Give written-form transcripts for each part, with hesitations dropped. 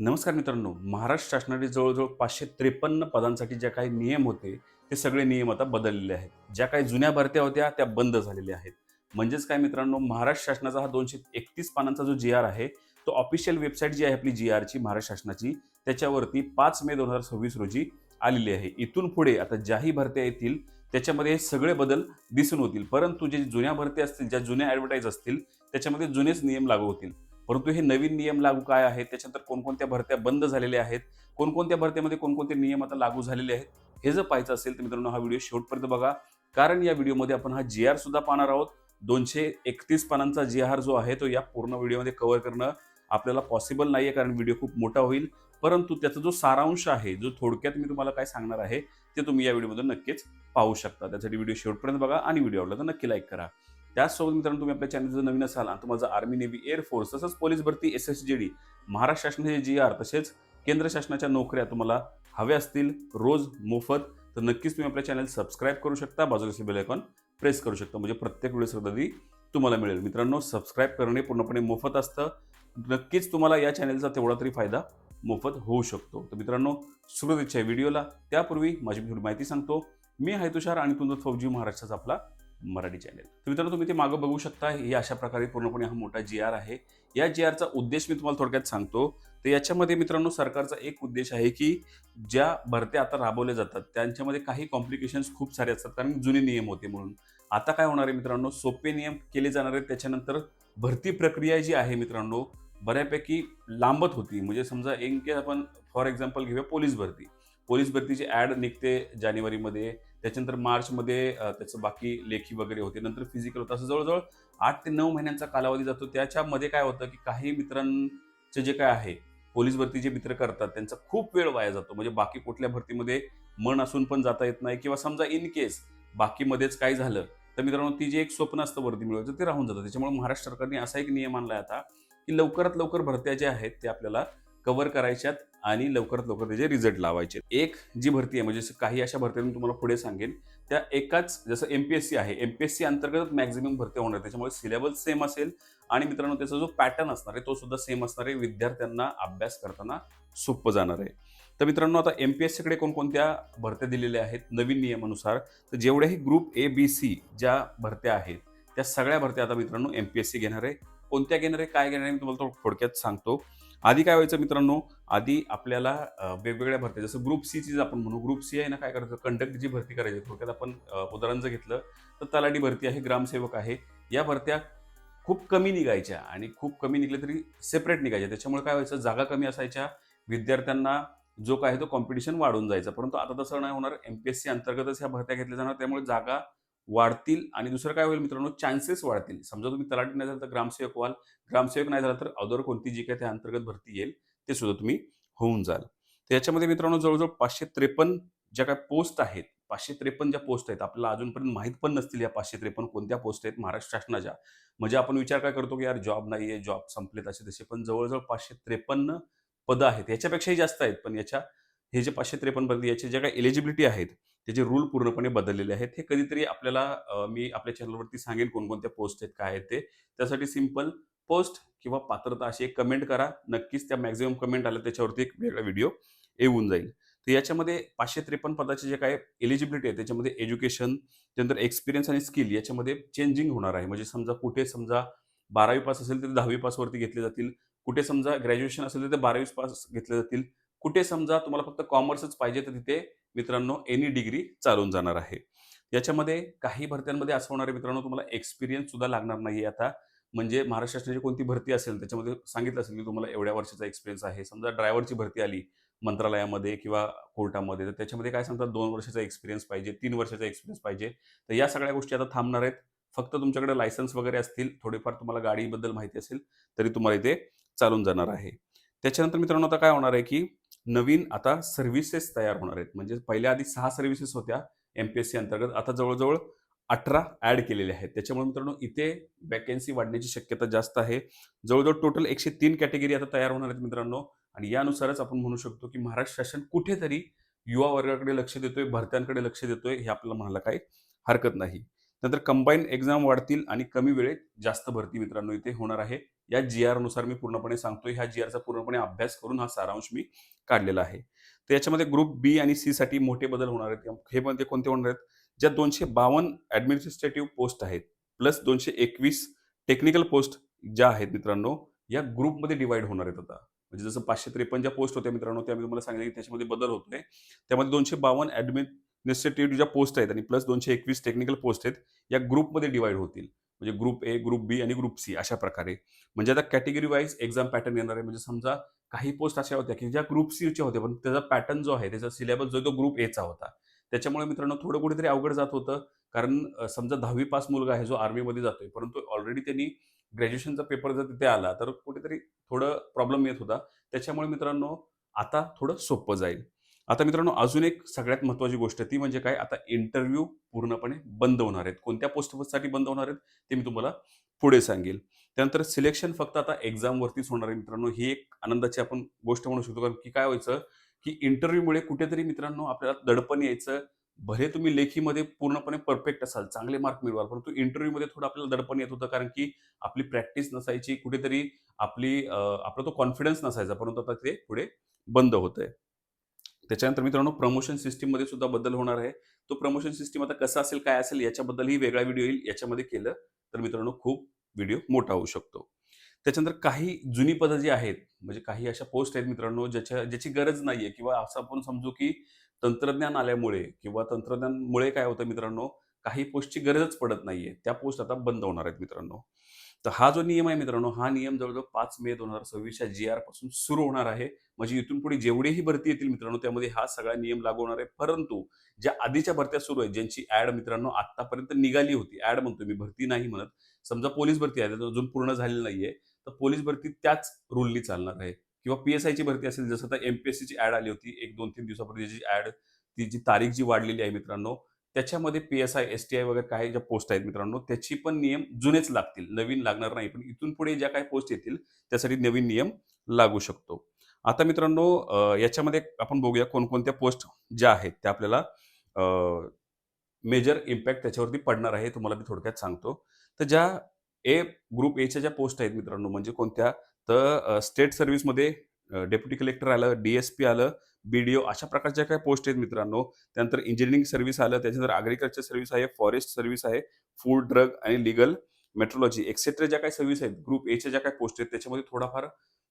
नमस्कार मित्रांनो, महाराष्ट्र शासनाने जवळ-जवळ 553 पदांसाठी जे काही नियम होते, ते सगळे नियम आता बदललेले आहेत. ज्या काही जुन्या भरत्या होत्या, त्या बंद झालेल्या आहेत. म्हणजेच काय मित्रांनो, महाराष्ट्र शासनाचा हा 231 पानांचा जो जी-आर आहे, तो ऑफिशियल वेबसाईट जी आहे आपली जी-आरची महाराष्ट्र शासनाची, त्याच्यावरती 5 मे 2026 रोजी आलेली आहे. इथून पुढे आता ज्याही भरत्या येतील, त्याच्यामध्ये हे सगळे बदल दिसून होतील. परंतु जे जुन्या भरत्या असतील, ज्या जुन्या ॲडव्हर्टाइज असतील, त्याच्यामध्ये जुनेच नियम लागू होतील. परंतु हे नवीन नियम लागू काय आहेत, त्याच्यानंतर कोणकोणत्या भरत्या बंद झालेल्या आहेत, कोणकोणत्या भरत्यामध्ये कोणकोणते नियम आता लागू झालेले आहेत, हे जर पाहायचं असेल तर मित्रांनो हा व्हिडिओ शेवटपर्यंत बघा. कारण या व्हिडिओमध्ये आपण हा जी-आर सुद्धा पाहणार आहोत. 231 पानांचा जी-आर जो आहे तो या पूर्ण व्हिडिओमध्ये कव्हर करणं आपल्याला पॉसिबल नाहीये, कारण व्हिडिओ खूप मोठा होईल. परंतु त्याचा जो सारांश आहे, जो थोडक्यात मी तुम्हाला काय सांगणार आहे, ते तुम्ही या व्हिडिओमधून नक्कीच पाहू शकता. त्यासाठी व्हिडिओ शेवटपर्यंत बघा आणि व्हिडिओ आवडला तर नक्की लाईक करा. त्याचसोबत मित्रांनो तुम्ही आपल्या चॅनल जर नवीन असाल आणि तुम्हाला आर्मी, नेव्ही, एअरफोर्स तसंच पोलीस भरती, एस-एस-जी-डी, महाराष्ट्र शासनाचे जी-आर तसेच केंद्र शासनाच्या नोकऱ्या तुम्हाला हव्या असतील रोज मोफत, तर नक्कीच तुम्ही आपल्या चॅनल सबस्क्राईब करू शकता. बाजूला असलेलं बेल आयकॉन प्रेस करू शकता. म्हणजे प्रत्येक व्हिडिओ आधी तुम्हाला मिळेल. मित्रांनो, सबस्क्राईब करणे पूर्णपणे मोफत असतं. नक्कीच तुम्हाला या चॅनलचा तेवढा तरी फायदा मोफत होऊ शकतो. तर मित्रांनो, सुरुवात इच्छा आहे व्हिडिओला. त्यापूर्वी माझी थोडी माहिती सांगतो. मी आहे तुषार आणि तुमचा फौजी महाराष्ट्राचा आपला मराठी चॅनल. तर मित्रांनो, तुम्ही ते मागं बघू शकता. हे अशा प्रकारे पूर्णपणे हा मोठा जी-आर आहे. या जी-आरचा उद्देश मी तुम्हाला थोडक्यात सांगतो. तर याच्यामध्ये मित्रांनो सरकारचा एक उद्देश आहे, की ज्या भरत्या आता राबवल्या जातात, त्यांच्यामध्ये काही कॉम्प्लिकेशन्स खूप सारे असतात, कारण जुने नियम होते म्हणून. आता काय होणार आहे मित्रांनो, सोपे नियम केले जाणार आहेत. त्याच्यानंतर भरती प्रक्रिया जी आहे मित्रांनो, बऱ्यापैकी लांबत होती. म्हणजे समजा इन केस आपण फॉर एक्झाम्पल घेऊया पोलीस भरती. पोलीस भरतीची ॲड निघते जानेवारीमध्ये. त्याच्यानंतर मार्चमध्ये त्याचं बाकी लेखी वगैरे होते. नंतर फिजिकल होतं. असं जवळ-जवळ 8 ते 9 महिन्यांचा कालावधी जातो. त्याच्यामध्ये काय होतं, की काही मित्रांचं जे काय आहे, पोलीस भरती जे मित्र करतात, त्यांचा खूप वेळ वाया जातो. म्हणजे बाकी कुठल्या भरतीमध्ये मन असून पण जाता येत नाही, किंवा समजा इन केस बाकीमध्येच काय झालं, तर मित्रांनो ती जी एक स्वप्न असतं भरती मिळवायचं, ते राहून जातं. त्याच्यामुळे महाराष्ट्र सरकारने असा एक नियम आणलाय आता, की लवकरात लवकर भरत्या ज्या आहेत, त्या आपल्याला कव्हर करायच्यात आणि लवकरात लवकर त्याचे रिझल्ट लावायचे. एक जी भरती आहे, म्हणजे काही अशा भरत्या मी तुम्हाला पुढे सांगेन. त्या एकाच, जसं एम-पी-एस-सी आहे. एम-पी-एस-सी अंतर्गत मॅक्सिमम भरत्या होणार. त्याच्यामुळे सिलेबस सेम असेल आणि मित्रांनो त्याचा जो पॅटर्न असणार आहे, तो सुद्धा सेम असणार आहे. विद्यार्थ्यांना अभ्यास करताना सोपं जाणार आहे. तर मित्रांनो, आता एम-पी-एस-सीकडे कोणकोणत्या भरत्या दिलेल्या आहेत नवीन नियमानुसार, तर जेवढ्याही ग्रुप ए, बी, सी ज्या भरत्या आहेत, त्या सगळ्या भरत्या आता मित्रांनो एम-पी-एस-सी घेणार आहे. कोणत्या घेणार आहे, काय घेणार आहे, मी तुम्हाला थोडक्यात सांगतो. आधी काय व्हायचं मित्रांनो, आधी आपल्याला वेगवेगळ्या भरत्या, जसं ग्रुप सीची आपण म्हणू, ग्रुप सी आहे ना, काय करायचं, कंडक्टची भरती करायची. थोडक्यात आपण उदाहरण जर घेतलं तर तलाठी भरती आहे, ग्रामसेवक आहे. या भरत्या खूप कमी निघायच्या आणि खूप कमी निघल्या तरी सेपरेट निघायच्या. त्याच्यामुळे काय व्हायचं, जागा कमी असायच्या. विद्यार्थ्यांना जो काय आहे तो कॉम्पिटिशन वाढून जायचा. परंतु आता तसं नाही होणार. एम-पी-एस-सी अंतर्गतच ह्या भरत्या घेतल्या जाणार. त्यामुळे जागा वाढतील आणि दुसरं काय होईल मित्रांनो, चान्सेस वाढतील. समजा तुम्ही तलाठी नाही झाला तर ग्रामसेवक व्हाल. ग्रामसेवक नाही झाला तर अदर कोणती जी काही त्या अंतर्गत भरती येईल, ते सुद्धा तुम्ही होऊन जाल. तर याच्यामध्ये मित्रांनो जवळ-जवळ 553 ज्या काही पोस्ट आहेत, 553 ज्या पोस्ट आहेत, आपल्याला अजूनपर्यंत माहीत पण नसतील या 553 कोणत्या पोस्ट आहेत महाराष्ट्र शासनाच्या. म्हणजे आपण विचार काय करतो, की यार जॉब नाहीये, जॉब संपलेत असे तसे. पण जवळ-जवळ 553 पदं आहेत. याच्यापेक्षाही जास्त आहेत. पण हे जे 553 पदं, याचे जे काही एलिजिबिलिटी आहेत, त्याचे रूल पूर्णपणे बदललेले आहेत. हे कधीतरी आपल्याला मी आपल्या चॅनलवरती सांगेन कोणकोणत्या पोस्ट आहेत, काय आहेत ते. त्यासाठी सिंपल पोस्ट किंवा पात्रता अशी एक कमेंट करा. नक्कीच त्या मॅक्सिमम कमेंट आल्या त्याच्यावरती एक वेगळा व्हिडिओ येऊन जाईल. तर याच्यामध्ये 553 पदाचे जे काही एलिजिबिलिटी आहे, त्याच्यामध्ये एज्युकेशन, त्यानंतर एक्सपिरियन्स आणि स्किल याच्यामध्ये चेंजिंग होणार आहे. म्हणजे समजा 12वी पास असेल तर 10वी पास वरती घेतले जातील. कुठे समजा ग्रॅज्युएशन असेल तर ते 12वी पास घेतले जातील. कुठे समजा तुम्हाला फक्त कॉमर्सच पाहिजे, तर तिथे मित्रांनो एनी डिग्री चालून जाणार आहे. याच्यामध्ये काही भरत्यांमध्ये असं होणार आहे मित्रांनो, तुम्हाला एक्सपिरियन्स सुद्धा लागणार नाहीये आता. म्हणजे महाराष्ट्र शासनाची कोणती भरती असेल त्याच्यामध्ये सांगितलं असेल, की तुम्हाला एवढ्या वर्षाचा एक्सपिरियन्स आहे. समजा ड्रायव्हरची भरती आली मंत्रालयामध्ये किंवा कोर्टामध्ये, तर त्याच्यामध्ये काय सांगतात, 2 वर्षाचा एक्सपिरियन्स पाहिजे, 3 वर्षाचा एक्सपिरियन्स पाहिजे. तर या सगळ्या गोष्टी आता थांबणार आहेत. फक्त तुमच्याकडे लायसन्स वगैरे असतील, थोडेफार तुम्हाला गाडीबद्दल माहिती असेल, तरी तुम्हाला इथे चालून जाणार आहे. त्याच्यानंतर मित्रांनो आता काय होणार आहे, की नवीन आता सर्व्हिसेस तयार होणार आहेत. म्हणजे पहिल्या आधी 6 सर्व्हिसेस होत्या एम-पी-एस-सी अंतर्गत. आता जवळ-जवळ 18 ॲड केलेले आहेत. त्याच्यामुळे मित्रांनो इथे व्हॅकन्सी वाढण्याची शक्यता जास्त आहे. जवळ-जवळ टोटल 103 कॅटेगरी आता तयार होणार आहेत मित्रांनो. आणि यानुसारच आपण म्हणू शकतो, की महाराष्ट्र शासन कुठेतरी युवा वर्गाकडे लक्ष देतोय, भरत्यांकडे लक्ष देतोय, हे आपल्याला म्हणायला काही हरकत नाही. नंतर कंबाईन एक्झाम वाढतील आणि कमी वेळेत जास्त भरती मित्रांनो इथे होणार आहे. या जी नुसार मी पूर्णपणे सांगतोय. ह्या जी पूर्णपणे अभ्यास करून हा सारांश मी काढलेला आहे. तर याच्यामध्ये ग्रुप बी आणि सी साठी मोठे बदल होणार आहेत. हे मध्ये कोणते होणार आहेत? ज्या 252 ॲडमिनिस्ट्रेटिव्ह पोस्ट आहेत, प्लस 221 टेक्निकल पोस्ट ज्या आहेत मित्रांनो, या ग्रुपमध्ये डिव्हाईड होणार आहेत आता. म्हणजे जसं 553 ज्या पोस्ट होत्या मित्रांनो, त्या मी तुम्हाला सांगितलं की त्याच्यामध्ये बदल होतोय. त्यामध्ये 252 ॲडमिनिस्ट्रेटिव्ह ज्या पोस्ट आहेत आणि प्लस 221 टेक्निकल पोस्ट आहेत, या ग्रुपमध्ये डिव्हाईड होतील. म्हणजे ग्रुप ए, ग्रुप बी आणि ग्रुप सी अशा प्रकारे. म्हणजे आता कॅटेगरी वाईज एक्झाम पॅटर्न येणार आहे. म्हणजे समजा काही पोस्ट अशा होत्या की ज्या ग्रुप सीच्या होत्या, पण त्याचा पॅटर्न जो आहे, त्याचा सिलेबस जो आहे तो ग्रुप एचा होता. त्याच्यामुळे मित्रांनो थोडं कुठेतरी अवघड जात होतं. कारण समजा 10वी पास मुलगा आहे जो आर्मीमध्ये जातोय, परंतु ऑलरेडी त्यांनी ग्रॅज्युएशनचा पेपर जर तिथे आला, तर कुठेतरी थोडं प्रॉब्लेम येत होता. त्याच्यामुळे मित्रांनो आता थोडं सोपं जाईल. आता मित्रांनो अजून एक सगळ्यात महत्त्वाची गोष्ट ती म्हणजे काय, आता इंटरव्ह्यू पूर्णपणे बंद होणार आहेत. कोणत्या पोस्टसाठी बंद होणार आहेत, ते मी तुम्हाला पुढे सांगेल. त्यानंतर सिलेक्शन फक्त आता एक्झामवरतीच होणार आहे मित्रांनो. ही एक आनंदाची आपण गोष्ट म्हणू शकतो. कारण की काय व्हायचं, की इंटरव्ह्यूमुळे कुठेतरी मित्रांनो आपल्याला दडपण यायचं. भले तुम्ही लेखीमध्ये पूर्णपणे परफेक्ट असाल, चांगले मार्क मिळवाल, परंतु इंटरव्ह्यूमध्ये थोडं आपल्याला दडपण येत होतं. कारण की आपली प्रॅक्टिस नसायची. कुठेतरी आपला तो कॉन्फिडन्स नसायचा. परंतु आता ते पुढे बंद होतंय. त्याच्यानंतर मित्रांनो प्रमोशन सिस्टममध्ये सुद्धा बदल होणार आहे. तो प्रमोशन सिस्टम आता कसा असेल, काय असेल याच्याबद्दलही वेगळा व्हिडिओ येईल. याच्यामध्ये केलं तर मित्रांनो खूप व्हिडिओ मोठा होऊ शकतो. त्याच्यानंतर काही जुनी पदं जी आहेत, म्हणजे काही अशा पोस्ट आहेत मित्रांनो ज्याची गरज नाहीये किंवा असं आपण समजू की तंत्रज्ञान आल्यामुळे किंवा तंत्रज्ञानमुळे काय होतं मित्रांनो, काही पोस्टची गरजच पडत नाहीये. त्या पोस्ट आता बंद होणार आहेत मित्रांनो. तर हा जो नियम आहे मित्रांनो, हा नियम जवळ-जवळ 5 मे 2026 या जी-आर पासून सुरू होणार आहे. म्हणजे इथून पुढे जेवढेही भरती येतील मित्रांनो, त्यामध्ये हा सगळा नियम लागू होणार आहे. परंतु ज्या आधीच्या भरत्या सुरू आहेत, ज्यांची ॲड मित्रांनो आत्तापर्यंत निघाली होती, ॲड म्हणतोय मी, भरती नाही म्हणत. समजा पोलीस भरती आहे, अजून पूर्ण झालेली नाहीये, तर पोलीस भरती त्याच रूलनी चालणार आहे. किंवा पी-एस-आयची भरती असेल, जसं आता एम-पी-एस-सीची ॲड आली होती, 1-2-3 दिवसापूर्वी जी ॲड, ती जी तारीख जी वाढलेली आहे मित्रांनो, त्याच्यामध्ये पी-एस-आय, एस-टी-आय वगैरे काही ज्या पोस्ट आहेत मित्रांनो, त्याची पण नियम जुनेच लागतील, नवीन लागणार नाही. पण इथून पुढे ज्या काही पोस्ट येतील, त्यासाठी नवीन नियम लागू शकतो. आता मित्रांनो याच्यामध्ये आपण बघूया कोणकोणत्या पोस्ट ज्या आहेत त्या आपल्याला मेजर इम्पॅक्ट त्याच्यावरती पडणार आहे, तुम्हाला मी थोडक्यात सांगतो. तर ज्या ए ग्रुप एच्या ज्या पोस्ट आहेत मित्रांनो, म्हणजे कोणत्या, तर स्टेट सर्व्हिसमध्ये डेप्युटी कलेक्टर आलं, डी-एस-पी आलं, बी-डी-ओ अशा प्रकारच्या काही पोस्ट आहेत मित्रांनो. त्यानंतर इंजिनिअरिंग सर्व्हिस आलं, त्याच्यानंतर ॲग्रीकल्चर सर्व्हिस आहे, फॉरेस्ट सर्व्हिस आहे, फूड, ड्रग आणि लीगल मेट्रोलॉजी एक्सेट्रा ज्या काही सर्व्हिस आहेत, ग्रुप एच्या ज्या काही पोस्ट आहेत, त्याच्यामध्ये थोडाफार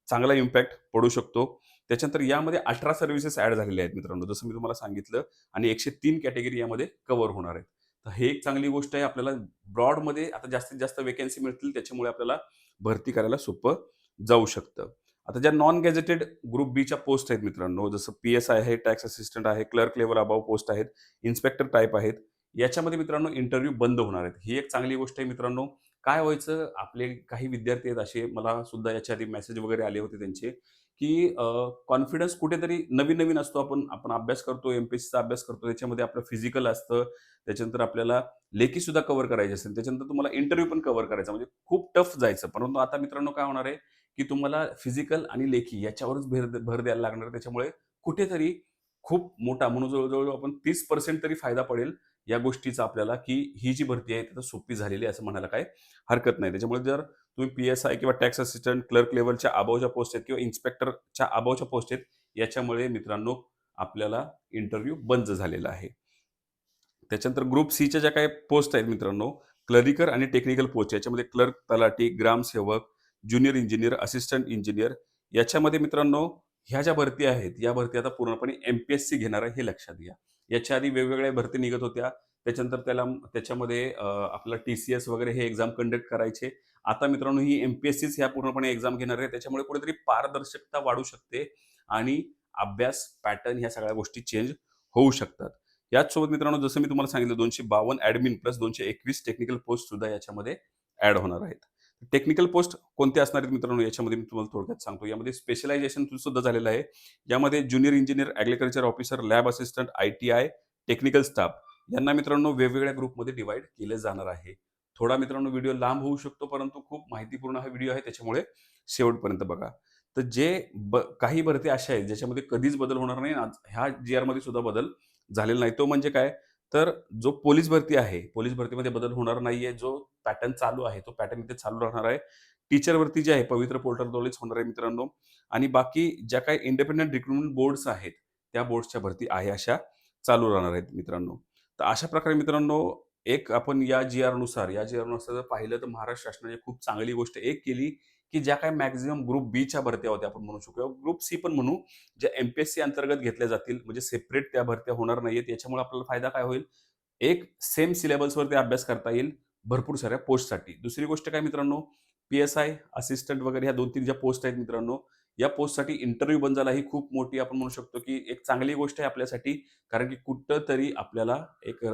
चांगला इम्पॅक्ट पडू शकतो. त्याच्यानंतर यामध्ये 18 सर्व्हिसेस ॲड झालेल्या आहेत मित्रांनो, जसं मी तुम्हाला सांगितलं. आणि 103 कॅटेगरी यामध्ये कव्हर होणार आहेत. तर हे एक चांगली गोष्ट आहे. आपल्याला ब्रॉडमध्ये आता जास्तीत जास्त वेकन्सी मिळतील, त्याच्यामुळे आपल्याला भरती करायला सोपं जाऊ शकतं. आता ज्या नॉन गॅझेटेड ग्रुप बीच्या पोस्ट आहेत मित्रांनो, जसं पी-एस-आय आहे, टॅक्स असिस्टंट आहे, क्लर्क लेव्हल अबव्ह पोस्ट आहेत, इन्स्पेक्टर टाइप आहेत. याच्यामध्ये मित्रांनो इंटरव्ह्यू बंद होणार आहेत. ही एक चांगली गोष्ट आहे मित्रांनो. काय व्हायचं, आपले काही विद्यार्थी आहेत असे, मला सुद्धा याच्या आधी मेसेज वगैरे आले होते त्यांचे, की कॉन्फिडन्स कुठेतरी नवीन-नवीन असतो. आपण आपण अभ्यास करतो, एम-पी-एससीचा अभ्यास करतो. त्याच्यामध्ये आपलं फिजिकल असतं. त्याच्यानंतर आपल्याला लेखी सुद्धा कव्हर करायची असेल. त्याच्यानंतर तुम्हाला इंटरव्ह्यू पण कव्हर करायचा. म्हणजे खूप टफ जायचं. परंतु आता मित्रांनो काय होणार आहे, की तुम्हाला फिजिकल आणि लेखी याच्यावरच भर द्यायला लागणार आहे. त्याच्यामुळे कुठेतरी खूप मोठा म्हणून जवळ आपण 30% तरी फायदा पडेल या गोष्टीचा आपल्याला, की ही जी भरती आहे ती सोपी झालेली आहे असं म्हणायला काही हरकत नाही. त्याच्यामुळे जर तुम्ही पी-एस-आय किंवा टॅक्स असिस्टंट, क्लर्क लेव्हलच्या अबोव्हच्या पोस्ट आहेत किंवा इन्स्पेक्टरच्या अबोव्हच्या पोस्ट आहेत, याच्यामुळे मित्रांनो आपल्याला इंटरव्ह्यू बंद झालेला आहे. त्याच्यानंतर ग्रुप सीच्या ज्या काही पोस्ट आहेत मित्रांनो, क्लरिकल आणि टेक्निकल पोस्ट, याच्यामध्ये क्लर्क, तलाठी, ग्रामसेवक, ज्युनियर इंजिनियर, असिस्टंट इंजिनियर, याच्यामध्ये मित्रांनो ह्या ज्या भरती आहेत, या भरती आता पूर्णपणे एम-पी-एस-सी घेणार आहे, हे लक्षात घ्या. याच्या आधी वेगवेगळ्या भरती निघत होत्या. त्याच्यानंतर त्याच्यामध्ये आपल्याला टी-सी-एस वगैरे हे एक्झाम कंडक्ट करायचे. आता मित्रांनो ही एम-पी-एस-सीच ह्या पूर्णपणे एक्झाम घेणार आहे. त्याच्यामुळे कुठेतरी पारदर्शकता वाढू शकते आणि अभ्यास पॅटर्न ह्या सगळ्या गोष्टी चेंज होऊ शकतात. याचसोबत मित्रांनो जसं मी तुम्हाला सांगितलं, 252 ॲडमिन प्लस 221 टेक्निकल पोस्ट सुद्धा याच्यामध्ये ॲड होणार आहेत. टेक्निकल पोस्ट कोणते असणार आहेत मित्रांनो, याच्यामध्ये मी तुम्हाला थोडक्यात सांगतो. यामध्ये स्पेशलायझेशन सुद्धा झालेलं आहे. यामध्ये junior engineer, agriculture officer, lab assistant, ITI, technical staff यांना मित्रांनो वेगवेगळ्या ग्रुपमध्ये डिव्हाईड केलं जाणार आहे. थोडा मित्रांनो व्हिडिओ लांब होऊ शकतो, परंतु खूप माहितीपूर्ण हा व्हिडिओ आहे, त्याच्यामुळे शेवटपर्यंत बघा. तर काही भरती अशा आहेत ज्याच्यामध्ये कधीच बदल होणार नाही. आज ह्या जी-आरमध्ये सुद्धा बदल झालेला नाही. तो म्हणजे काय, तर जो पोलीस भरती आहे, पोलीस भरतीमध्ये बदल होणार नाहीये. जो पॅटर्न चालू आहे, तो पॅटर्न इथे चालू राहणार आहे. टीचरवरती जे आहे पवित्र पोर्टलद्वारेच होणार आहे मित्रांनो. आणि बाकी ज्या काही इंडिपेंडंट रिक्रुटमेंट बोर्ड्स आहेत, त्या बोर्ड्सच्या भरती आहे अशा चालू राहणार आहेत मित्रांनो. तर अशा प्रकारे मित्रांनो, एक आपण या जी आरनुसार जर पाहिलं तर महाराष्ट्र शासनाने खूप चांगली गोष्ट एक केली, की ज्या काही मॅक्सिमम ग्रुप बीच्या भरत्या होत्या आपण म्हणू शकतो, ग्रुप सी पण म्हणू, ज्या एम-पी-एस-सी अंतर्गत घेतल्या जातील, म्हणजे सेपरेट त्या भरत्या होणार नाहीयेत. याच्यामुळे आपल्याला फायदा काय होईल? एक सेम सिलेबसवरती अभ्यास करता येईल भरपूर साऱ्या पोस्टसाठी. दुसरी गोष्ट काय मित्रांनो, पी-एस-आय, असिस्टंट वगैरे ह्या 2-3 ज्या पोस्ट आहेत मित्रांनो, या पोस्टसाठी इंटरव्ह्यू बंजायला ही खूप मोठी आपण म्हणू शकतो, की एक चांगली गोष्ट आहे आपल्यासाठी. कारण की कुठेतरी आपल्याला एक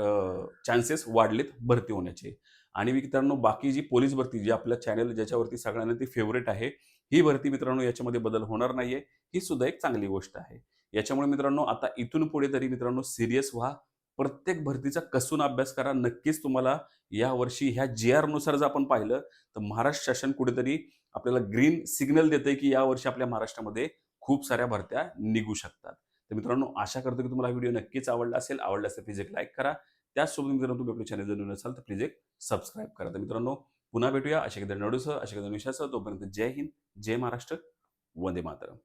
चान्सेस वाढलेत भरती होण्याचे. आणि मित्रांनो, बाकी जी पोलीस भरती जी आपल्या चॅनल ज्याच्यावरती सगळ्यांना ती फेव्हरेट आहे, ही भरती मित्रांनो याच्यामध्ये बदल होणार नाहीये. ही सुद्धा एक चांगली गोष्ट आहे. याच्यामुळे मित्रांनो आता इथून पुढे तरी मित्रांनो सीरियस व्हा. प्रत्येक भरतीचा कसून अभ्यास करा. नक्कीच तुम्हाला यावर्षी ह्या जी-आरनुसार जर आपण पाहिलं, तर महाराष्ट्र शासन कुठेतरी आपल्याला ग्रीन सिग्नल देतंय, की यावर्षी आपल्या महाराष्ट्रामध्ये खूप साऱ्या भरत्या निघू शकतात. तर मित्रांनो, आशा करतो की तुम्हाला हा व्हिडिओ नक्कीच आवडला असेल. आवडला असेल तर प्लीज एक लाईक करा. त्याचसोबत मित्रांनो, तुम्ही आपल्या चॅनल जर नवीन असाल तर प्लीज एक सबस्क्राईब करा. तर मित्रांनो, पुन्हा भेटूया अशा एखाद्या नवीन विषयासह. तोपर्यंत जय हिंद, जय महाराष्ट्र, वंदे मातरम.